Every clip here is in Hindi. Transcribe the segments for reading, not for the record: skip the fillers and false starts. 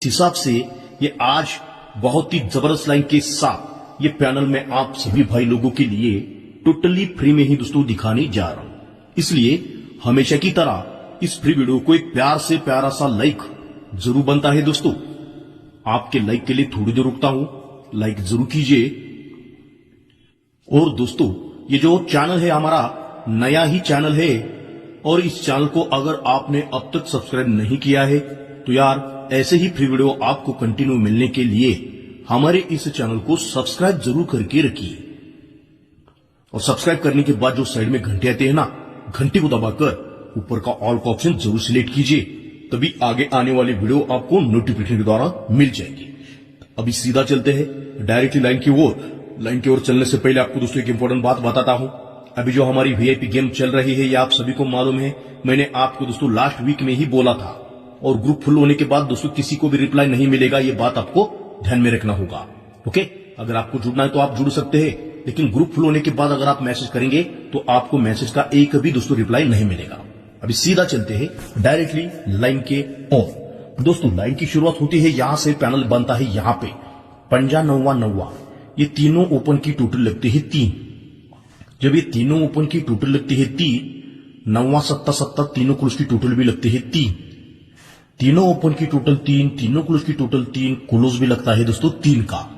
हिसाब से ये आज बहुत ही जबरदस्त लाइन के साथ ये पैनल में आप सभी भाई लोगों के लिए टोटली फ्री में ही दोस्तों दिखाने जा रहा हूं। इसलिए हमेशा की तरह इस फ्री वीडियो को एक प्यार से प्यारा सा लाइक जरूर बनता है दोस्तों। आपके लाइक के लिए थोड़ी देर रुकता हूं, लाइक जरूर कीजिए। और दोस्तों ये जो चैनल है हमारा नया ही चैनल है और इस चैनल को अगर आपने अब तक सब्सक्राइब नहीं किया है तो यार ऐसे ही फ्री वीडियो आपको कंटिन्यू मिलने के लिए हमारे इस चैनल को सब्सक्राइब जरूर करके रखिए। और सब्सक्राइब करने के बाद जो साइड में घंटे आते हैं ना, घंटे को दबाकर ऊपर का ऑल का ऑप्शन जरूर सिलेक्ट कीजिए, तभी आगे आने वाली वीडियो आपको नोटिफिकेशन के द्वारा मिल जाएगी। अभी सीधा चलते हैं डायरेक्टली लाइन की ओर। लाइन की ओर चलने से पहले आपको दोस्तों एक इंपॉर्टेंट बात बताता हूं। अभी जो हमारी वीआईपी गेम चल रही है ये आप सभी को मालूम है। मैंने आपको दोस्तों लास्ट वीक में ही बोला था और ग्रुप फुल होने के बाद दोस्तों किसी को भी रिप्लाई नहीं मिलेगा, ये बात आपको ध्यान में रखना होगा। ओके, अगर आपको जुड़ना है तो आप जुड़ सकते हैं, लेकिन ग्रुप फुल होने के बाद अगर आप मैसेज करेंगे तो आपको मैसेज का एक भी दोस्तों रिप्लाई नहीं मिलेगा। अभी सीधा चलते हैं डायरेक्टली लाइन के ओर। दोस्तों लाइन की शुरुआत होती है यहां से, पैनल बनता है यहां पे पंजा नौवा नौवा। ये तीनों ओपन की टोटल लगती है 3। जब ये तीनों ओपन की टोटल लगती है 3, नौवा सत्ता सत्ता तीनों क्लोज की टोटल भी लगती है 3। तीनों ओपन की टोटल 3, तीनों क्लोज की टोटल 3, क्लोज भी लगता है दोस्तों 3 का।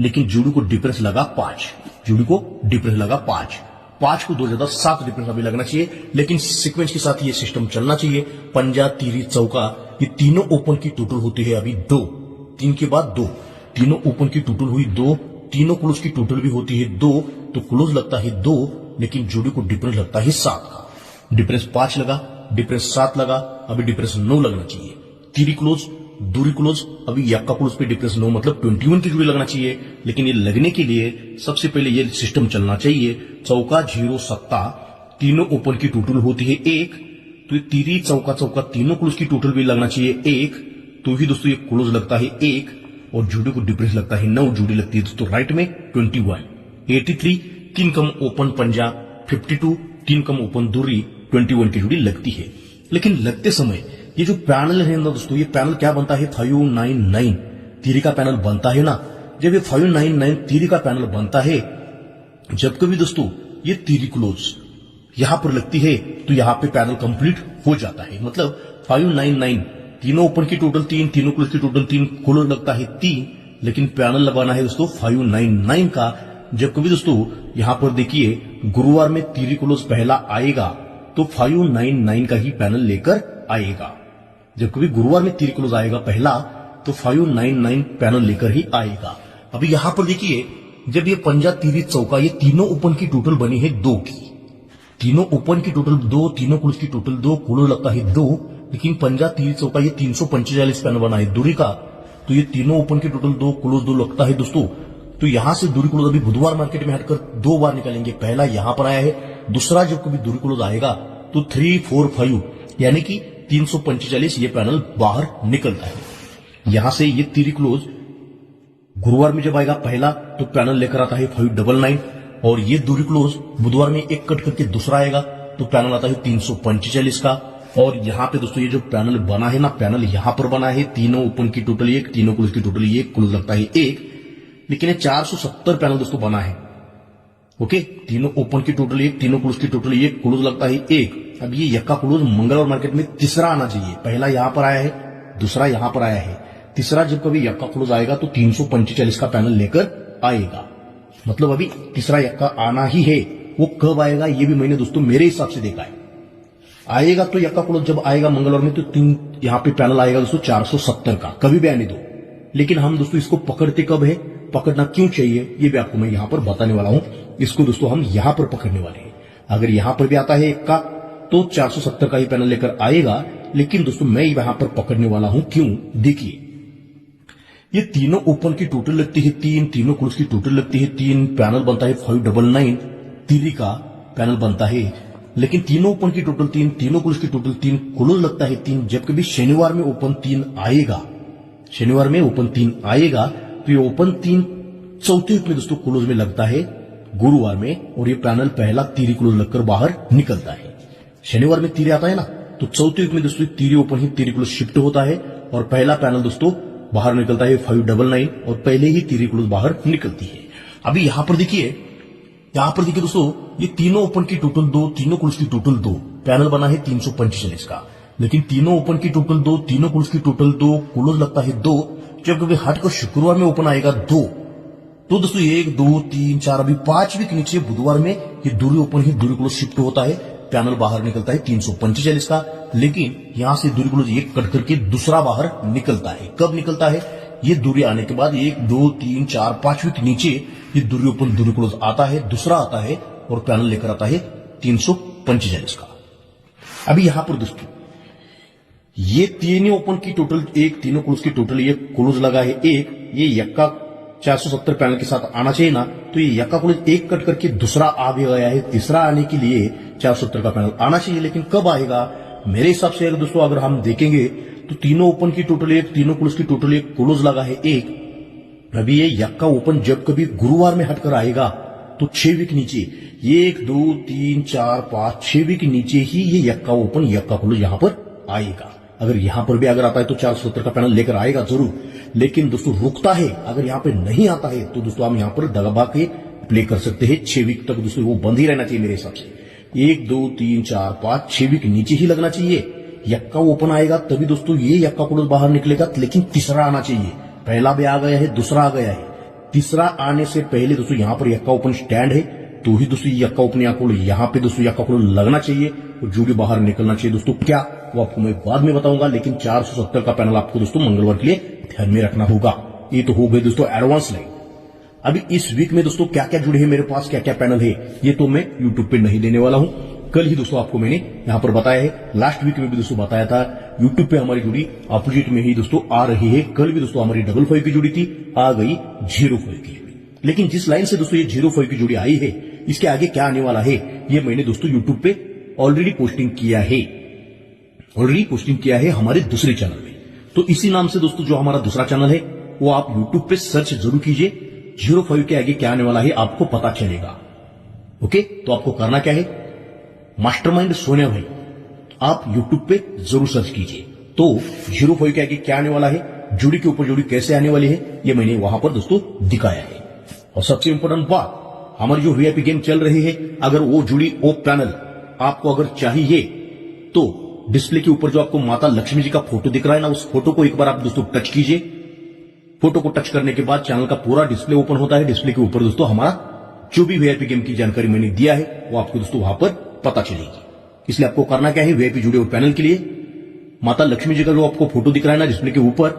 लेकिन जोड़ी को डिफरेंस लगा 5, जोड़ी को डिफरेंस लगा 5 को 2 ज्यादा 7 डिफरेंस अभी लगना चाहिए, लेकिन सीक्वेंस के साथ ये सिस्टम चलना चाहिए। पंजा तीरी चौका ये तीनों ओपन की टोटल होती है अभी 2, 3 के बाद 2, तीनों ओपन की टोटल हुई 2, तीनों क्लोज की टोटल भी होती है 2, तो क्लोज लगता है 2, लेकिन जोड़ी को डिफरेंस लगता है 7 का। डिफरेंस 5 लगा, डिफरेंस 7 लगा, अभी डिफरेंस 9 लगना चाहिए। तीरी क्लोज, दूरी क्लोज, अभी यक्का क्लोज पे डिफरेंस 9 मतलब 21 की जोड़ी लगना चाहिए। लेकिन ये लगने के लिए सबसे पहले ये सिस्टम चलना चाहिए। चौका 0 सत्ता तीनों ओपन की टोटल होती है 1, तो ये तीरी चौका चौका तीनों क्लोज की टोटल भी लगना चाहिए 1, तो ही दोस्तों ये क्लोज लगता है 1 और जोड़ी को डिफरेंस लगता है 9, जोड़ी लगती है दोस्तों राइट में 21। 83 3 कम ओपन पंजा, 52 3 कम ओपन दूरी, 21 की जोड़ी लगती है। लेकिन लगते समय ये जो पैनल है ना दोस्तों, ये पैनल क्या बनता है 599 तीरी का पैनल बनता है ना। जब ये 599 तीरी का पैनल बनता है, जब कभी दोस्तों ये तीरी क्लोज यहां पर लगती है तो यहां पे पैनल कंप्लीट हो जाता है। मतलब 599 तीनों ओपन की टोटल 3, तीनों क्लोज की टोटल 3, क्लोज लगता है 3, लेकिन पैनल लगाना है दोस्तों 599 का। जब कभी दोस्तों यहां पर देखिए गुरुवार में तीरी क्लोज पहला आएगा तो 599 का ही पैनल लेकर आएगा। जब कभी गुरुवार में तीरी क्लोज आएगा पहला तो 599 पैनल लेकर ही आएगा। अभी यहां पर देखिए जब ये पंजा तीरी चौका ये तीनों ओपन की टोटल बनी है 2 की, तीनों ओपन की टोटल 2, तीनों क्लोज की टोटल 2, क्लोज लगता है 2, लेकिन पंजा तीरी चौका ये 345 पैनल बना है दूरी का, तो ये तीनों ओपन की टोटल 2, क्लोज 2 लगता है दोस्तों। तो यहां से दूरी क्लोज अभी बुधवार मार्केट में हटकर 2 बार निकालेंगे। पहला यहां पर आया है, दूसरा जब कभी दूरी क्लोज आएगा तो 3, 4, 5 यानी कि 345 ये पैनल बाहर निकलता है। यहां से ये तीरी क्लोज गुरुवार में जब आएगा पहला तो पैनल लेकर आता है 599, और ये दूरी क्लोज बुधवार में एक कट करके दूसरा आएगा तो पैनल आता है 345 का। और यहां पे दोस्तों ये जो पैनल बना है ना, पैनल यहां पर बना है तीनों ओपन की टोटल 1, तीनों क्लोज की टोटल 1, क्लोज लगता है 1, लेकिन ये 470 पैनल दोस्तों बना है। ओके, तीनों ओपन की टोटल 1, तीनों क्लोज की टोटल 1, क्लोज लगता है 1। अब ये यक्का क्लोज मंगलवार मार्केट में तीसरा आना चाहिए। पहला यहां पर आया है, दूसरा यहां पर आया है, तीसरा जब कभी यक्का क्लोज आएगा तो 345 का पैनल लेकर आएगा। मतलब अभी तीसरा यक्का आना ही है। वो कब आएगा ये भी मैंने दोस्तों मेरे हिसाब से देखा है। आएगा तो यक्का क्लोज जब आएगा मंगलवार में तो 3 यहां पे पैनल आएगा दोस्तों 470 का, कभी भी आने दो। लेकिन हम दोस्तों इसको पकड़ते कब है, पकड़ना क्यों चाहिए ये भी आपको मैं यहां पर बताने वाला हूं। इसको दोस्तों हम यहां पर पकड़ने वाले हैं। अगर यहां पर भी आता है 1 का तो 470 का ही पैनल लेकर आएगा, लेकिन दोस्तों मैं यहां पर पकड़ने वाला हूं क्यों, देखिए ये तीनों ओपन की टोटल लगती है 3, तीनों क्लोज की टोटल लगती है 3, पैनल बनता है 599 तीरी का पैनल बनता है, लेकिन तीनों ओपन की टोटल 3, तीनों क्लोज की टोटल 3, क्लोज लगता है 3। जब कभी शनिवार में ओपन 3 आएगा, शनिवार में ओपन 3 आएगा तो ये ओपन 3 चौथे वीक में दोस्तों क्लोज में लगता है गुरुवार में, और ये पैनल पहला तीरी क्लोज लगकर बाहर निकलता है। शनिवार में तीरी आता है ना, तो चौथे वीक में दोस्तों तीरी ओपन ही तीरी क्लोज शिफ्ट होता है और पहला पैनल दोस्तों बाहर निकलता है 599 और पहले ही तीसरी क्लोज बाहर निकलती है। अभी यहां पर देखिए दोस्तों, ये तीनों ओपन की टोटल 2, तीनों क्लोज की टोटल 2, पैनल बना है 345 का, लेकिन तीनों ओपन की टोटल 2, तीनों क्लोज की टोटल 2, क्लोज लगता है 2, जब कभी हटकर शुक्रवार में ओपन आएगा 2, तो दोस्तों 1 2 3 4 अभी 5 वीक नीचे बुधवार में ये दूरी ओपन ही दूरी क्लोज शिफ्ट होता है, पैनल बाहर निकलता है 345 का, लेकिन यहां से दूरी क्लोज एक कट करके दूसरा बाहर निकलता है। कब निकलता है? ये दूरी आने के बाद 1 2 3 4 5 वीक नीचे ये दूरी ओपन दूरी क्लोज आता है, दूसरा आता है और पैनल लेकर आता है 345 का। अभी यहां पर दोस्तों ये तीनों ओपन की टोटल 1, तीनों क्लोज की टोटल ये क्लोज लगा है 1, ये यक्का 470 पैनल के साथ आना चाहिए ना, तो ये यक्का क्लोज एक कट करके दूसरा आ गया है, तीसरा आने के लिए 470 का पैनल आना चाहिए, लेकिन कब आएगा? मेरे हिसाब से दोस्तों अगर हम देखेंगे तो तीनों ओपन की टोटल 1, तीनों क्लोज की टोटल 1, क्लोज लगा है 1। अभी ये यक्का ओपन जब कभी गुरुवार में हटकर आएगा तो 6 वीक नीचे 1 2 3 4 5 6 वीक नीचे ही ये यक्का ओपन यक्का क्लोज यहां पर आएगा। अगर यहां पर भी अगर आता है तो 470 का पैनल लेकर आएगा जरूर, लेकिन दोस्तों रुकता है, अगर यहां पे नहीं आता है तो दोस्तों हम यहां पर दगा के प्ले कर सकते हैं। 6 वीक तक दोस्तों वो बंद ही रहना चाहिए मेरे हिसाब से। 1 2 3 4 5 6 वीक नीचे ही लगना चाहिए। यक्का ओपन आएगा तभी दोस्तों ये यक्का क्लोज बाहर निकलेगा, लेकिन तीसरा आना चाहिए। पहला भी आ गया है, दूसरा आ गया है, तीसरा आने से पहले दोस्तों यहां पर यक्का ओपन स्टैंड है, तो ही दोस्तों यक्का ओपन यहां पे दोस्तों यक्का क्लोज लगना चाहिए और जोड़ी बाहर निकलना चाहिए। दोस्तों क्या वो आपको मैं बाद में बताऊंगा, लेकिन 470 का पैनल आपको दोस्तों मंगलवार के लिए ध्यान में रखना होगा। ये तो हो गए दोस्तों एडवांस लाइन। अभी इस वीक में दोस्तों क्या क्या जुड़े हैं मेरे पास, क्या क्या पैनल है, ये तो मैं यूट्यूब पे नहीं देने वाला हूं। कल ही दोस्तों आपको मैंने यहां पर बताया है, लास्ट वीक में भी दोस्तों बताया था, यूट्यूब पे हमारी जुड़ी अपोजिट में ही दोस्तों आ रही है। कल भी दोस्तों हमारी 55 की जुड़ी थी, आ गई 05 की। लेकिन जिस लाइन से दोस्तों ये 05 की जुड़ी आई है, इसके आगे क्या आने वाला है ये मैंने दोस्तों यूट्यूब पे ऑलरेडी पोस्टिंग किया है हमारे दूसरे चैनल में। तो इसी नाम से दोस्तों जो हमारा दूसरा चैनल है वो आप यूट्यूब पे सर्च जरूर कीजिए, 05 के आगे क्या आने वाला है आपको पता चलेगा। ओके, तो आपको करना क्या है, मास्टरमाइंड सोनिया भाई आप यूट्यूब पे जरूर सर्च कीजिए। तो 05 के आगे क्या आने वाला है, जुड़ी के ऊपर जुड़ी कैसे आने वाली है, ये मैंने वहां पर दोस्तों दिखाया है। और सबसे इंपॉर्टेंट बात, हमारी जो वीआईपी गेम चल रही है, अगर वो जुड़ी ओ पैनल आपको अगर चाहिए तो डिस्प्ले के ऊपर जो आपको माता लक्ष्मी जी का फोटो दिख रहा है ना, उस फोटो को एक बार आप दोस्तों टच कीजिए। फोटो को टच करने के बाद चैनल का पूरा डिस्प्ले ओपन होता है। डिस्प्ले के ऊपर दोस्तों हमारा जो भी वीआईपी गेम की जानकारी मैंने दिया है वो आपको दोस्तों वहां पर पता चलेगी। इसलिए आपको करना क्या है, वीआईपी जुड़े हुए पैनल के लिए माता लक्ष्मी जी का जो आपको फोटो दिख रहा है ना डिस्प्ले के ऊपर,